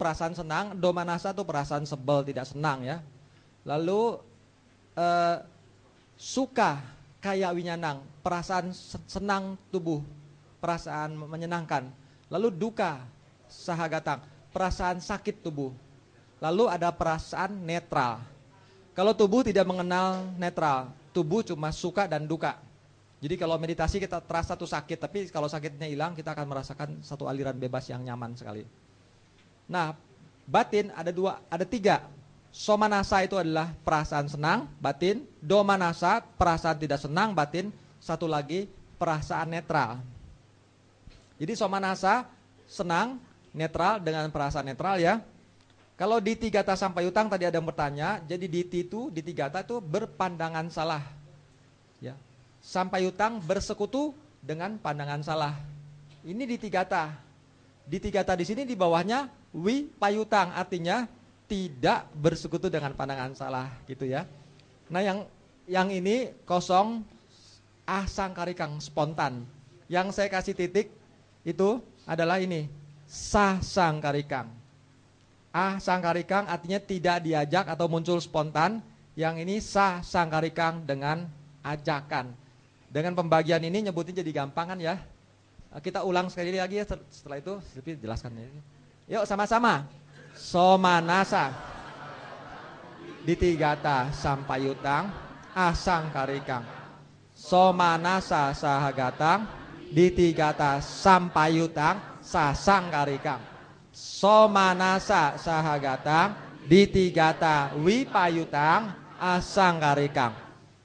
perasaan senang, domanasa itu perasaan sebel, tidak senang ya. Lalu suka kaya winyanang, perasaan senang tubuh, perasaan menyenangkan. Lalu duka sahagatang, perasaan sakit tubuh. Lalu ada perasaan netral. Kalau tubuh tidak mengenal netral, tubuh cuma suka dan duka. Jadi kalau meditasi kita terasa tuh sakit, tapi kalau sakitnya hilang kita akan merasakan satu aliran bebas yang nyaman sekali. Nah, batin ada tiga. Somanasa itu adalah perasaan senang, batin. Domanasa, perasaan tidak senang, batin. Satu lagi, perasaan netral. Jadi somanasa, senang, netral dengan perasaan netral ya. Kalau di Tigata Sampayutang tadi ada yang bertanya, jadi di Tigata itu berpandangan salah. Ya. Sampayutang bersekutu dengan pandangan salah. Ini di Tigata. Di Tigata di sini di bawahnya Wipayutang, artinya tidak bersekutu dengan pandangan salah gitu ya. Nah, yang ini kosong asangkarikang, spontan. Yang saya kasih titik itu adalah ini sasangkarikang. Sangkarikang artinya tidak diajak atau muncul spontan. Yang ini sangkarikang dengan ajakan. Dengan pembagian ini nyebutin jadi gampang kan ya. Kita ulang sekali lagi ya, setelah itu Silvi jelaskan ya. Yuk sama-sama. Somanasa, Ditigata Sampayutang, asangkarikang. Somanasa sahagatang, Ditigata Sampayutang, sasangkarikang. Somanasa sahagatang, Ditigata Wipayutang, asangkarikang.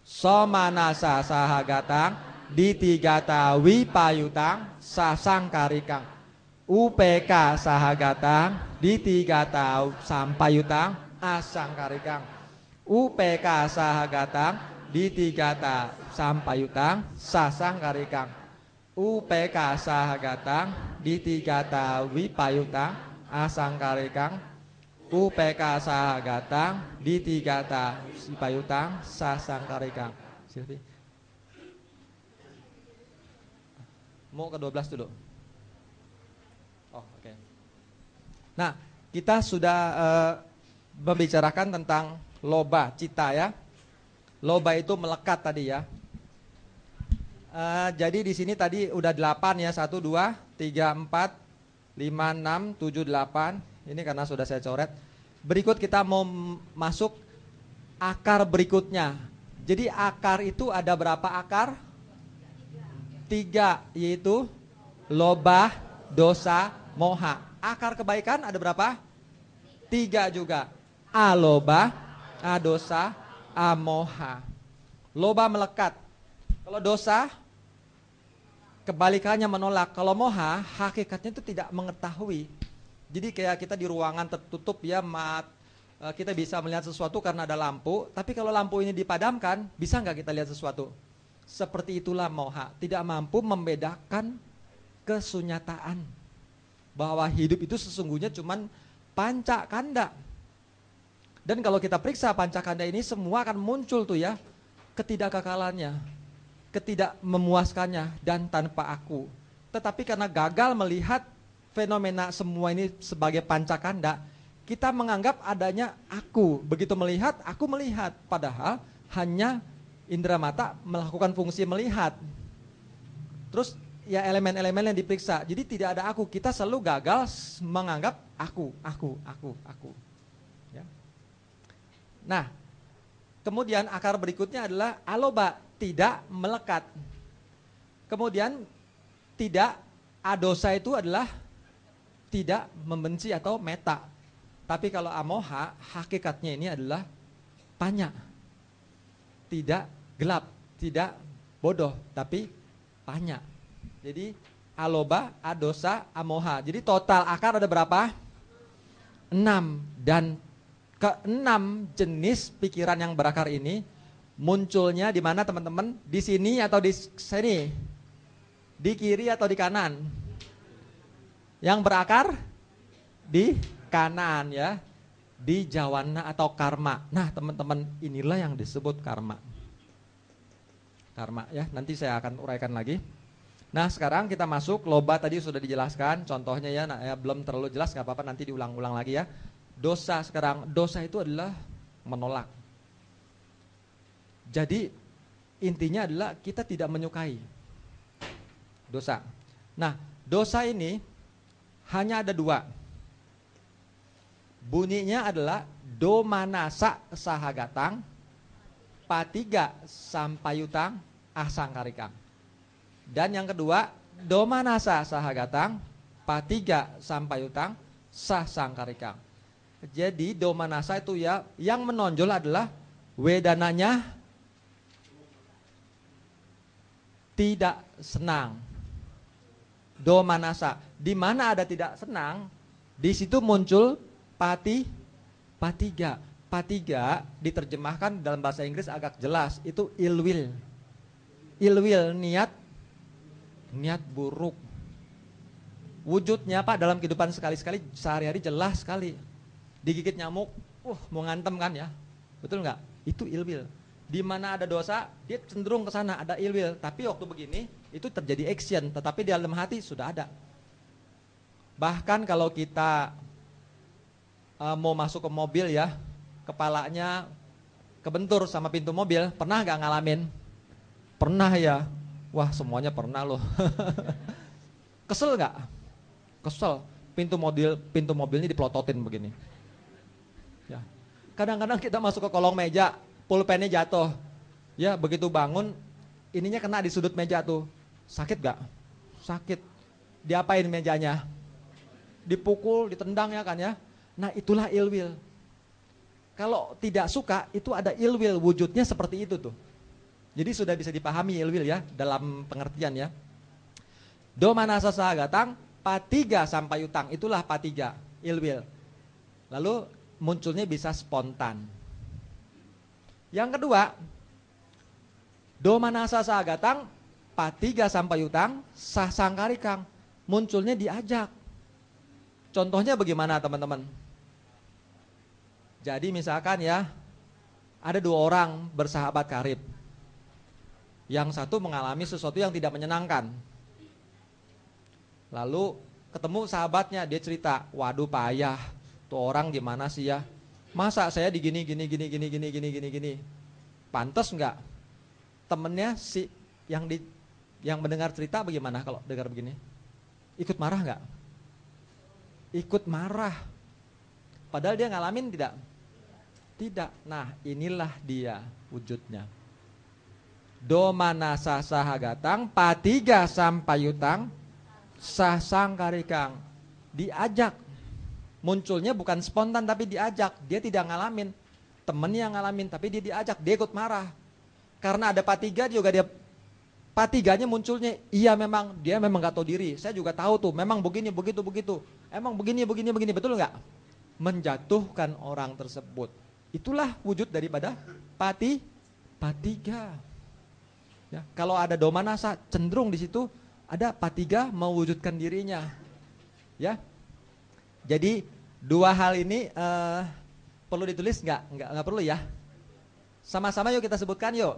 Somanasa sahagatang, Ditigata Wipayutang, sasangkarikang. UPK sahagatang, Ditigata Sampayutang, asangkarikang. UPK sahagatang, Ditigata Sampayutang, sasangkarikang. UPK sahagatang, Ditigata Wipayutang, asangkarikang. UPK sahagatang, Ditigata Wipayutang, sasangkarikang. Silvi, mau ke 12 dulu. Oh, oke. Nah, kita sudah membicarakan tentang loba, cita ya. Loba itu melekat tadi ya. Jadi di sini tadi udah 8 ya, 1, 2, 3, 4, 5, 6, 7, 8. Ini karena sudah saya coret. Berikut kita mau masuk akar berikutnya. Jadi akar itu ada berapa akar? 3, yaitu loba, dosa, moha. Akar kebaikan ada berapa? 3 juga. Aloba, adosa, amoha. Loba melekat. Kalau dosa kebalikannya menolak. Kalau moha hakikatnya itu tidak mengetahui. Jadi kayak kita di ruangan tertutup ya, kita bisa melihat sesuatu karena ada lampu. Tapi kalau lampu ini dipadamkan, bisa nggak kita lihat sesuatu? Seperti itulah moha, tidak mampu membedakan kesunyataan. Bahwa hidup itu sesungguhnya cuman pancakanda. Dan kalau kita periksa pancakanda ini semua akan muncul tuh ya, ketidakkekalannya, ketidakmemuaskannya, dan tanpa aku. Tetapi karena gagal melihat fenomena semua ini sebagai pancakanda, kita menganggap adanya aku. Begitu melihat, aku melihat. Padahal hanya indera mata melakukan fungsi melihat. Terus ya elemen-elemen yang diperiksa. Jadi tidak ada aku. Kita selalu gagal menganggap aku. Ya. Nah, kemudian akar berikutnya adalah aloba, tidak melekat. Kemudian tidak, adosa itu adalah tidak membenci atau meta. Tapi kalau amoha, hakikatnya ini adalah panya. Tidak gelap, tidak bodoh, tapi panya. Jadi aloba, adosa, amoha. Jadi total akar ada berapa? 6. Dan ke-6 jenis pikiran yang berakar ini munculnya di mana teman-teman? Di sini atau di sini? Di kiri atau di kanan? Yang berakar di kanan ya. Di jawana atau karma. Nah, teman-teman, inilah yang disebut karma. Karma ya, nanti saya akan uraikan lagi. Nah sekarang kita masuk, loba tadi sudah dijelaskan contohnya ya, nah, ya belum terlalu jelas gak apa-apa nanti diulang-ulang lagi ya. Dosa sekarang, dosa itu adalah menolak. Jadi intinya adalah kita tidak menyukai dosa. Nah dosa ini hanya ada dua. Bunyinya adalah do manasa sahagatang, patiga sampayutang, asangkarikang. Dan yang kedua, do manasa sahagatang, patiga sampayutang, sasangkarikang. Jadi do manasa itu ya, yang menonjol adalah wedananya tidak senang. Do manasa, di mana ada tidak senang, di situ muncul patiga. Patiga diterjemahkan dalam bahasa Inggris agak jelas, itu ill will. Ill will, niat buruk. Wujudnya Pak dalam kehidupan sekali-sekali sehari-hari jelas sekali. Digigit nyamuk, mau ngantem kan ya. Betul nggak? Itu ill will. Di mana ada dosa, dia cenderung ke sana, ada ill will. Tapi waktu begini, itu terjadi action, tetapi di dalam hati sudah ada. Bahkan kalau kita mau masuk ke mobil ya, kepalanya kebentur sama pintu mobil, pernah nggak ngalamin? Pernah ya. Wah semuanya pernah loh. Kesel nggak? Kesel. Pintu mobilnya dipelototin begini. Ya. Kadang-kadang kita masuk ke kolong meja, pulpennya jatuh. Ya begitu bangun, ininya kena di sudut meja tuh. Sakit nggak? Sakit. Diapain mejanya? Dipukul, ditendang ya kan ya. Nah itulah ill will. Kalau tidak suka itu ada ill will, wujudnya seperti itu tuh. Jadi sudah bisa dipahami ill will ya dalam pengertian ya. Do manasa sahagatang, patiga sampayutang, itulah patiga, ill will. Lalu munculnya bisa spontan. Yang kedua, do manasa sahagatang, patiga sampayutang, sasangkarikang, munculnya diajak. Contohnya bagaimana teman-teman? Jadi misalkan ya, ada dua orang bersahabat karib. Yang satu mengalami sesuatu yang tidak menyenangkan. Lalu ketemu sahabatnya, dia cerita, waduh payah, tuh orang gimana sih ya? Masa saya digini gini. Pantes nggak? Temennya si yang mendengar cerita bagaimana kalau dengar begini? Ikut marah nggak? Ikut marah. Padahal dia ngalamin tidak? Tidak. Nah inilah dia wujudnya. Do manasa sahagatang, patiga sampayutang, sasangkarikang. Diajak. Munculnya bukan spontan tapi diajak. Dia tidak ngalamin. Temennya yang ngalamin tapi dia diajak. Dia ikut marah. Karena ada patiga juga dia. Patiganya munculnya. Iya memang. Dia memang gak tahu diri. Saya juga tahu tuh. Memang begini, begitu. Emang begini. Betul gak? Menjatuhkan orang tersebut. Itulah wujud daripada patiga. Ya, kalau ada do manasa cenderung di situ ada patiga mewujudkan dirinya. Ya. Jadi dua hal ini perlu ditulis nggak perlu ya. Sama-sama yuk kita sebutkan yuk.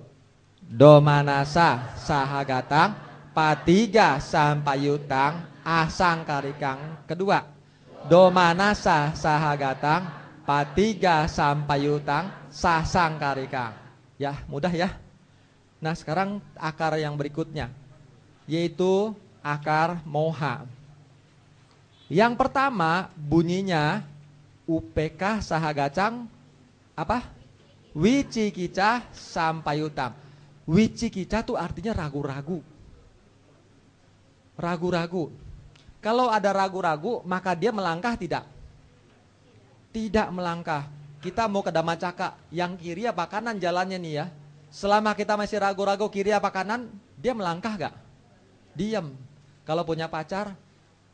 Do manasa sahagatang, patiga sampayutang, asangkarikang. Kedua, do manasa sahagatang, patiga sampayutang, sasangkarikang. Ya, mudah ya. Nah sekarang akar yang berikutnya, yaitu akar moha. Yang pertama bunyinya UPK sahagacang apa? Wicikica sampayutang. Wicikica itu artinya ragu-ragu. Ragu-ragu. Kalau ada ragu-ragu maka dia melangkah tidak? Tidak melangkah. Kita mau ke Damacaka, yang kiri apa kanan jalannya nih ya? Selama kita masih ragu-ragu kiri apa kanan, dia melangkah gak? Diam. Kalau punya pacar,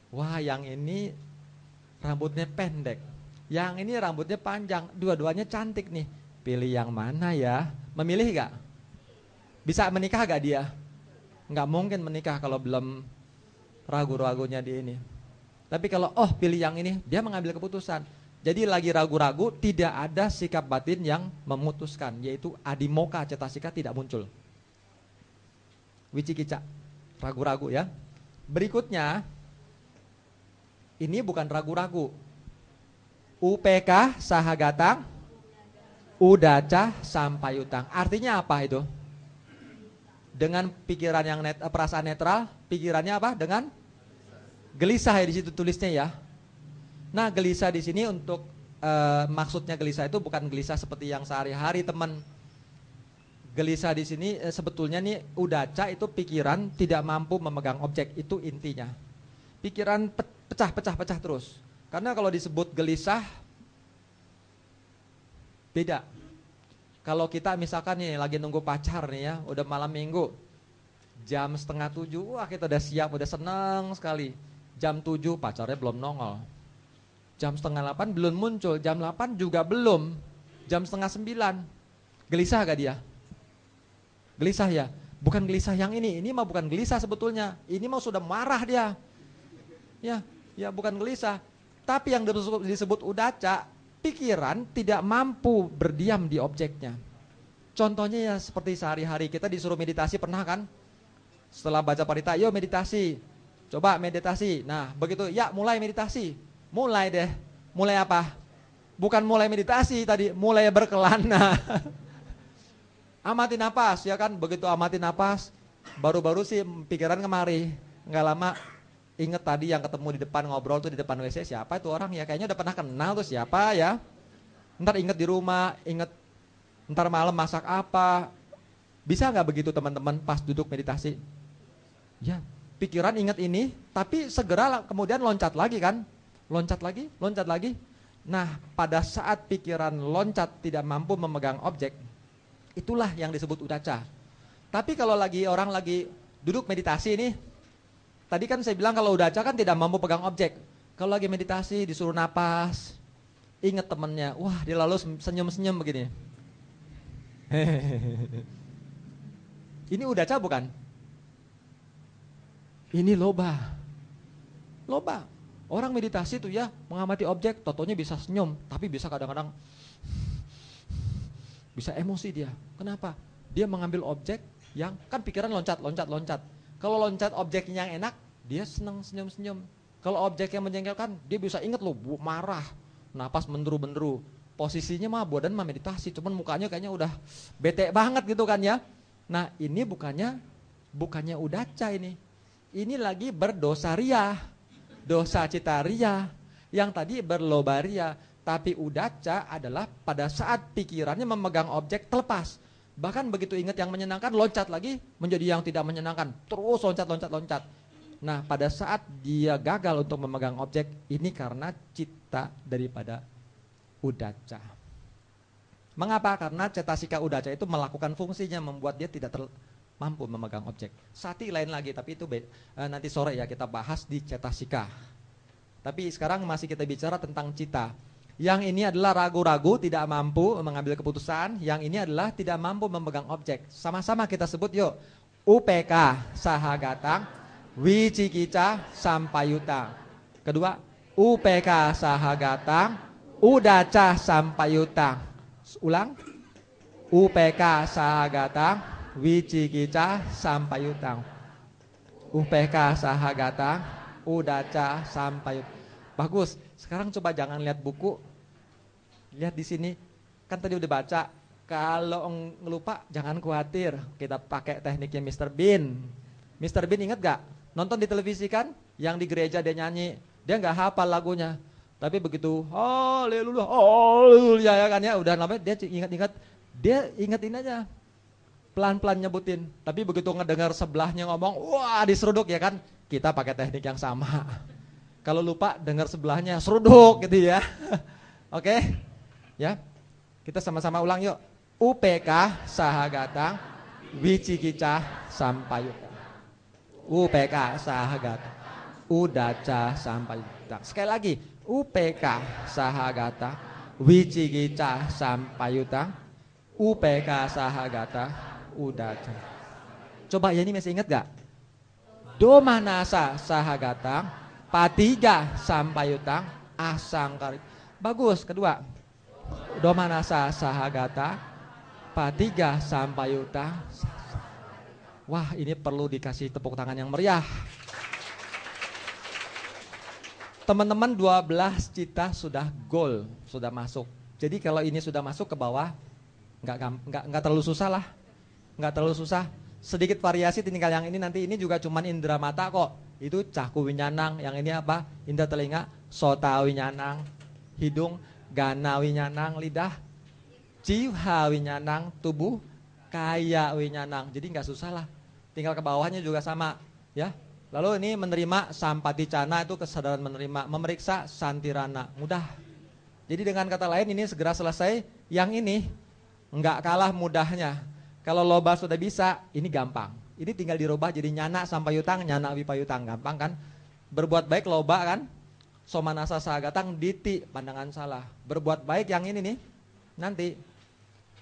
wah yang ini rambutnya pendek, yang ini rambutnya panjang, dua-duanya cantik nih. Pilih yang mana ya? Memilih gak? Bisa menikah gak dia? Gak mungkin menikah kalau belum ragu-ragunya di ini. Tapi kalau pilih yang ini, dia mengambil keputusan. Jadi lagi ragu-ragu, tidak ada sikap batin yang memutuskan, yaitu adimoka cetasika tidak muncul. Wicikica, Ragu-ragu ya. Berikutnya, ini bukan ragu-ragu. UPK sahagatang, udaca sampayutang. Artinya apa itu? Dengan pikiran yang perasaan netral, pikirannya apa? Dengan gelisah ya di situ tulisnya ya. Nah, gelisah di sini untuk maksudnya gelisah itu bukan gelisah seperti yang sehari-hari teman. Gelisah di sini sebetulnya nih udaca itu pikiran tidak mampu memegang objek, itu intinya. Pikiran pecah terus. Karena kalau disebut gelisah beda. Kalau kita misalkan nih lagi nunggu pacar nih ya, udah malam minggu, jam 6:30, wah kita udah siap, udah senang sekali. Jam 7 pacarnya belum nongol. Jam 7:30 belum muncul, jam 8 juga belum. Jam 8:30. Gelisah gak dia? Gelisah ya? Bukan gelisah yang ini mah bukan gelisah sebetulnya. Ini mah sudah marah dia. Ya bukan gelisah. Tapi yang disebut udaca, pikiran tidak mampu berdiam di objeknya. Contohnya ya seperti sehari-hari kita disuruh meditasi, pernah kan? Setelah baca parita, yuk meditasi. Coba meditasi. Nah begitu, ya mulai meditasi. Mulai deh. Mulai apa? Bukan mulai meditasi tadi, mulai berkelana. Amati napas, ya kan? Begitu amati napas, baru-baru sih pikiran kemari. Nggak lama inget tadi yang ketemu di depan ngobrol tuh di depan WC, siapa itu orang ya? Kayaknya udah pernah kenal tuh siapa ya? Ntar inget di rumah, inget ntar malam masak apa. Bisa nggak begitu teman-teman pas duduk meditasi? Ya, pikiran inget ini, tapi segera kemudian loncat lagi kan? Loncat lagi. Nah, pada saat pikiran loncat tidak mampu memegang objek, itulah yang disebut udaca. Tapi kalau orang lagi duduk meditasi nih, tadi kan saya bilang kalau udaca kan tidak mampu pegang objek. Kalau lagi meditasi disuruh napas, ingat temennya, wah dia lalu senyum-senyum begini. Ini udaca bukan? Ini loba. Orang meditasi tuh ya mengamati objek, totonya bisa senyum, tapi bisa kadang-kadang bisa emosi dia. Kenapa? Dia mengambil objek yang kan pikiran loncat. Kalau loncat objeknya yang enak, dia senang senyum-senyum. Kalau objek yang menjengkelkan, dia bisa inget loh, marah, napas menderu-menderu. Posisinya mah badan mah meditasi, cuman mukanya kayaknya udah bete banget gitu kan ya. Nah ini bukannya udaca ini. Ini lagi berdosa ria. Dosa cita ria, yang tadi berloba ria. Tapi udaca adalah pada saat pikirannya memegang objek terlepas. Bahkan begitu ingat yang menyenangkan, loncat lagi menjadi yang tidak menyenangkan. Terus loncat. Nah pada saat dia gagal untuk memegang objek, ini karena cita daripada udaca. Mengapa? Karena cetasika udaca itu melakukan fungsinya, membuat dia tidak mampu memegang objek. Sati lain lagi, tapi itu nanti sore ya kita bahas di cetasika. Tapi sekarang masih kita bicara tentang cita. Yang ini adalah ragu-ragu, tidak mampu mengambil keputusan. Yang ini adalah tidak mampu memegang objek. Sama-sama kita sebut yuk. UPK sahagatang, wicikica sampayutang. Kedua, UPK sahagatang, udaca sampayutang. Ulang. UPK sahagatang, wicikica sampayutang. UPK sahagatang, udaca sampayutang. Bagus. Sekarang coba jangan lihat buku, lihat di sini. Kan tadi udah baca. Kalau ngelupa jangan khawatir. Kita pakai tekniknya Mr. Bean. Mr. Bean ingat gak? Nonton di televisi kan? Yang di gereja dia nyanyi. Dia gak hafal lagunya. Tapi begitu haleluya ya kan ya. Udah namanya dia ingat-ingat. Dia ingetin aja. Pelan-pelan nyebutin. Tapi begitu ngedengar sebelahnya ngomong, wah diseruduk ya kan. Kita pakai teknik yang sama. Kalau lupa dengar sebelahnya seruduk gitu ya. Oke? Ya. Kita sama-sama ulang yuk. UPK sahagatang, wicikica sampayutang. UPK sahagatang, udaca sampayutang. Sekali lagi. UPK sahagatang, wicikica sampayutang. UPK sahagatang, udaca. Coba ya ini masih ingat gak? Domanasa sahagatang, patiga sampayutang, asangkari. Bagus. Kedua, domanasa sahagata, patiga sampayutang, Wah, ini perlu dikasih tepuk tangan yang meriah. Teman-teman 12 cita sudah goal, sudah masuk. Jadi kalau ini sudah masuk ke bawah, nggak terlalu susah lah. Nggak terlalu susah. Sedikit variasi tinggal yang ini, nanti ini juga cuman indera mata kok. Itu caku winyanang, yang ini apa? Indera telinga, sota winyanang, hidung, gana winyanang, lidah, jiwa winyanang, tubuh, kaya winyanang. Jadi nggak susah lah. Tinggal ke bawahnya juga sama, ya. Lalu ini menerima sampaticana, itu kesadaran menerima, memeriksa santirana, mudah. Jadi dengan kata lain ini segera selesai. Yang ini nggak kalah mudahnya. Kalau loba sudah bisa, ini gampang. Ini tinggal dirubah jadi nyana sampayutang, nyana wipayutang, gampang kan? Berbuat baik loba kan? Somanasa sahagatang, diti, pandangan salah. Berbuat baik yang ini nih, nanti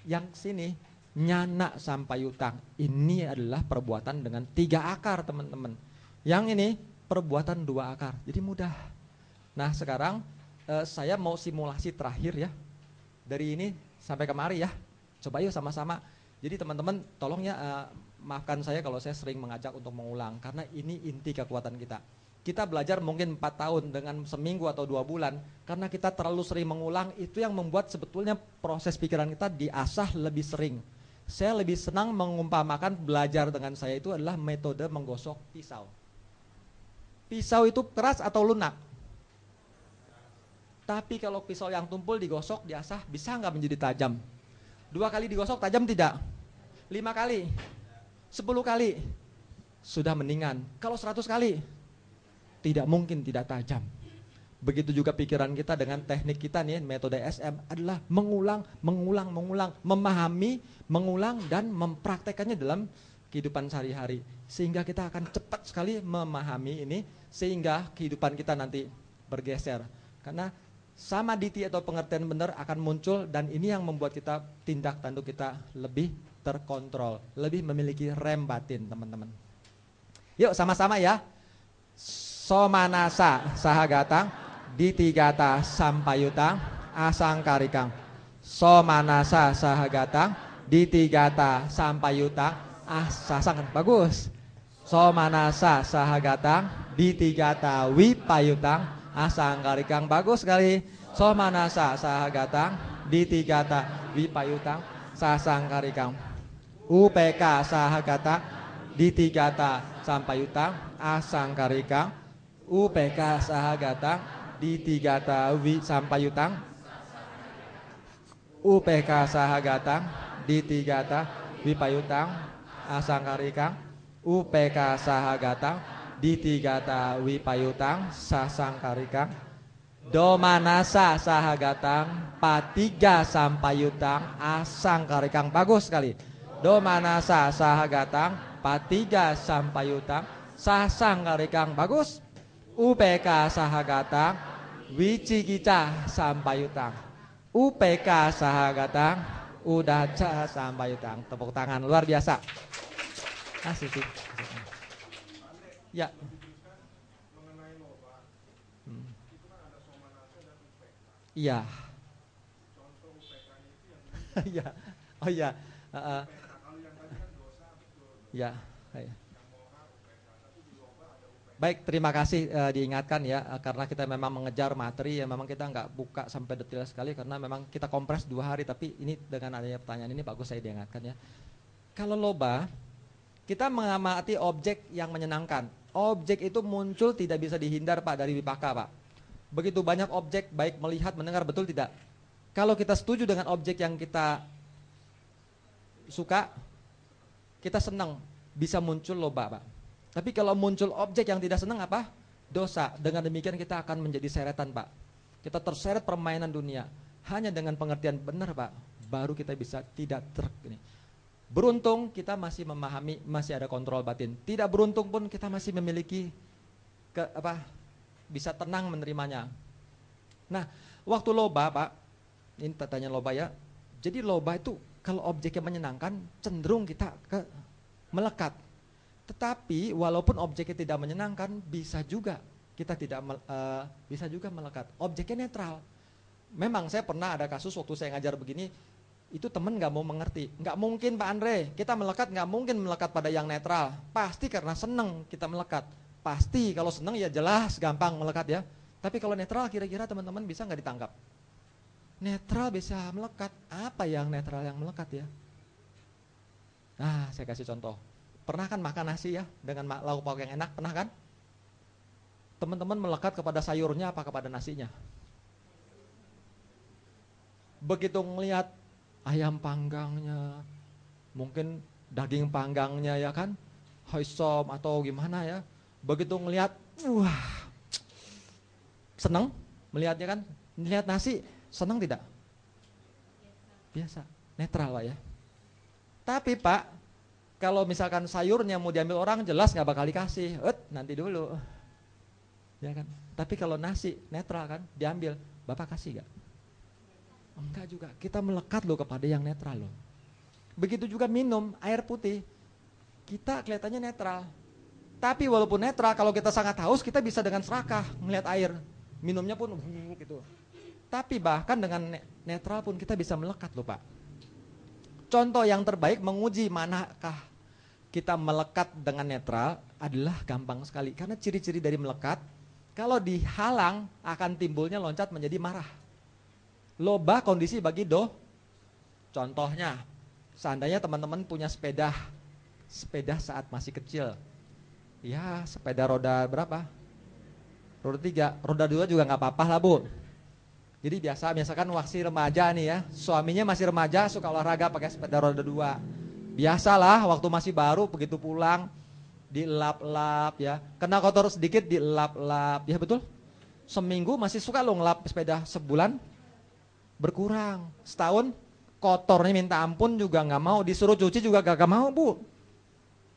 yang sini nyana sampayutang. Ini adalah perbuatan dengan 3 akar, teman-teman. Yang ini perbuatan 2 akar, jadi mudah. Nah sekarang saya mau simulasi terakhir ya. Dari ini sampai kemari ya. Coba yuk sama-sama. Jadi teman-teman tolong ya, maafkan saya kalau saya sering mengajak untuk mengulang. Karena ini inti kekuatan kita. Kita belajar mungkin 4 tahun dengan seminggu atau 2 bulan. Karena kita terlalu sering mengulang, itu yang membuat sebetulnya proses pikiran kita diasah lebih sering. Saya lebih senang mengumpamakan belajar dengan saya itu adalah metode menggosok pisau. Pisau itu keras atau lunak? Tapi kalau pisau yang tumpul digosok, diasah, bisa nggak menjadi tajam? 2 kali digosok tajam tidak? 5 kali? 10 kali? Sudah mendingan. Kalau 100 kali? Tidak mungkin tidak tajam. Begitu juga pikiran kita dengan teknik kita nih, metode SM adalah mengulang, memahami, mengulang dan mempraktekannya dalam kehidupan sehari-hari. Sehingga kita akan cepat sekali memahami ini, sehingga kehidupan kita nanti bergeser. Karena sama diti atau pengertian benar akan muncul, dan ini yang membuat kita tindak tanduk kita lebih terkontrol, lebih memiliki rem batin, teman-teman. Yuk sama-sama ya. Somanasa sahagatang, ditigata sampayutang, asangkarikang. Somanasa sahagatang, ditigata sampayutang, asasang. Bagus. Somanasa sahagatang, ditigata wipayutang, asangkarikang. Bagus sekali. Somanasa sahagatang, ditigata wipayutang, sasangkarikang. UPK sahagatang, ditigata sampayutang, asangkarikang. UPK sahagatang, ditigata wi sampayutang. UPK sahagatang, ditigata wipayutang, asangkarikang. UPK sahagatang, ditigata wipayutang, sasangkarikang. Domanasa sahagatang, patiga sampayutang, asangkarikang. Bagus sekali. Domanasa sahagatang, patiga sampayutang, sasangkarikang. Bagus. UPK sahagatang, wicikica sampayutang. UPK sahagatang, udaca sampayutang. Tepuk tangan luar biasa. Asik sih. Ya. Iya. Iya. Oh iya. Ya. Baik, terima kasih diingatkan ya, karena kita memang mengejar materi ya, memang kita nggak buka sampai detail sekali karena memang kita kompres 2 hari, tapi ini dengan adanya pertanyaan ini bagus saya diingatkan ya. Kalau loba, kita mengamati objek yang menyenangkan. Objek itu muncul tidak bisa dihindar Pak dari wipaka Pak. Begitu banyak objek, baik melihat, mendengar, betul tidak? Kalau kita setuju dengan objek yang kita suka, kita senang, bisa muncul loba Pak. Tapi kalau muncul objek yang tidak senang apa? Dosa. Dengan demikian kita akan menjadi seretan Pak. Kita terseret permainan dunia. Hanya dengan pengertian benar Pak, baru kita bisa tidak ini. Beruntung kita masih memahami, masih ada kontrol batin. Tidak beruntung pun kita masih memiliki bisa tenang menerimanya. Nah, waktu loba Pak, ini tanya loba ya. Jadi loba itu kalau objeknya menyenangkan, cenderung kita melekat. Tetapi walaupun objeknya tidak menyenangkan, bisa juga kita tidak bisa juga melekat. Objeknya netral. Memang saya pernah ada kasus waktu saya ngajar begini, Itu teman nggak mau mengerti. Nggak mungkin Pak Andre, kita melekat nggak mungkin melekat pada yang netral. Pasti karena seneng kita melekat. Pasti kalau seneng ya jelas gampang melekat ya. Tapi kalau netral kira-kira teman-teman bisa nggak ditangkap? Netral bisa melekat. Apa yang netral yang melekat ya? Nah, saya kasih contoh. Pernah kan makan nasi ya dengan lauk pauk yang enak? Pernah kan? Teman-teman melekat kepada sayurnya apa kepada nasinya? Begitu ngelihat ayam panggangnya, mungkin daging panggangnya ya kan, hoisom atau gimana ya. Begitu ngelihat, wah, seneng melihatnya kan. Melihat nasi, seneng tidak? Biasa, netral Pak ya. Tapi Pak, kalau misalkan sayurnya mau diambil orang, jelas nggak bakal dikasih. Nanti dulu, ya kan. Tapi kalau nasi netral kan, diambil, Bapak kasih gak? Enggak juga. Kita melekat loh kepada yang netral loh. Begitu juga minum air putih, kita kelihatannya netral. Tapi walaupun netral, kalau kita sangat haus, kita bisa dengan serakah melihat air. Minumnya pun gitu. Tapi bahkan dengan netral pun kita bisa melekat loh Pak. Contoh yang terbaik menguji manakah kita melekat dengan netral adalah gampang sekali. Karena ciri-ciri dari melekat, kalau dihalang akan timbulnya loncat menjadi marah. Loba kondisi bagi Contohnya, seandainya teman-teman punya sepeda saat masih kecil. Ya, sepeda roda berapa? Roda 3, roda 2 juga gak apa-apa lah Bu. Jadi biasakan masih remaja nih ya, suaminya masih remaja suka olahraga pakai sepeda roda 2. Biasalah waktu masih baru begitu pulang dilap-lap ya, kena kotor sedikit dilap-lap ya betul. Seminggu masih suka lo ngelap sepeda, sebulan berkurang, setahun kotornya minta ampun juga nggak mau, disuruh cuci juga gak mau Bu.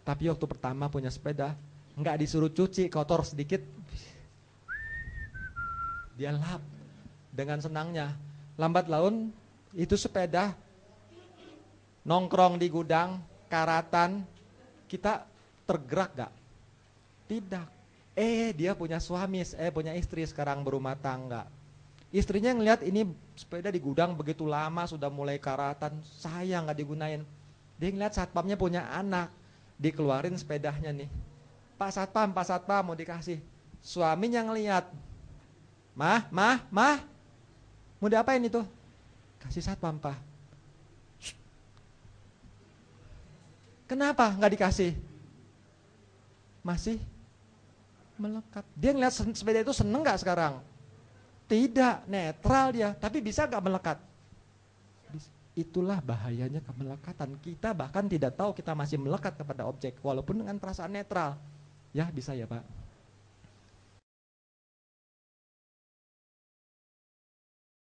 Tapi waktu pertama punya sepeda nggak disuruh cuci, kotor sedikit dia lap dengan senangnya. Lambat laun itu sepeda nongkrong di gudang, karatan, kita tergerak gak? Tidak. Dia punya suami, punya istri sekarang berumah tangga. Istrinya ngelihat ini sepeda di gudang begitu lama sudah mulai karatan, sayang gak digunain. Dia ngelihat satpamnya punya anak, dikeluarin sepedanya nih. Pak Satpam mau dikasih. Suaminya ngelihat, Mah, mau diapain itu? Kasih satpam Pak. Kenapa nggak dikasih? Masih melekat. Dia ngeliat sepeda itu seneng nggak sekarang? Tidak, netral dia. Tapi bisa nggak melekat? Itulah bahayanya kemelekatan. Kita bahkan tidak tahu kita masih melekat kepada objek walaupun dengan perasaan netral. Ya bisa ya Pak.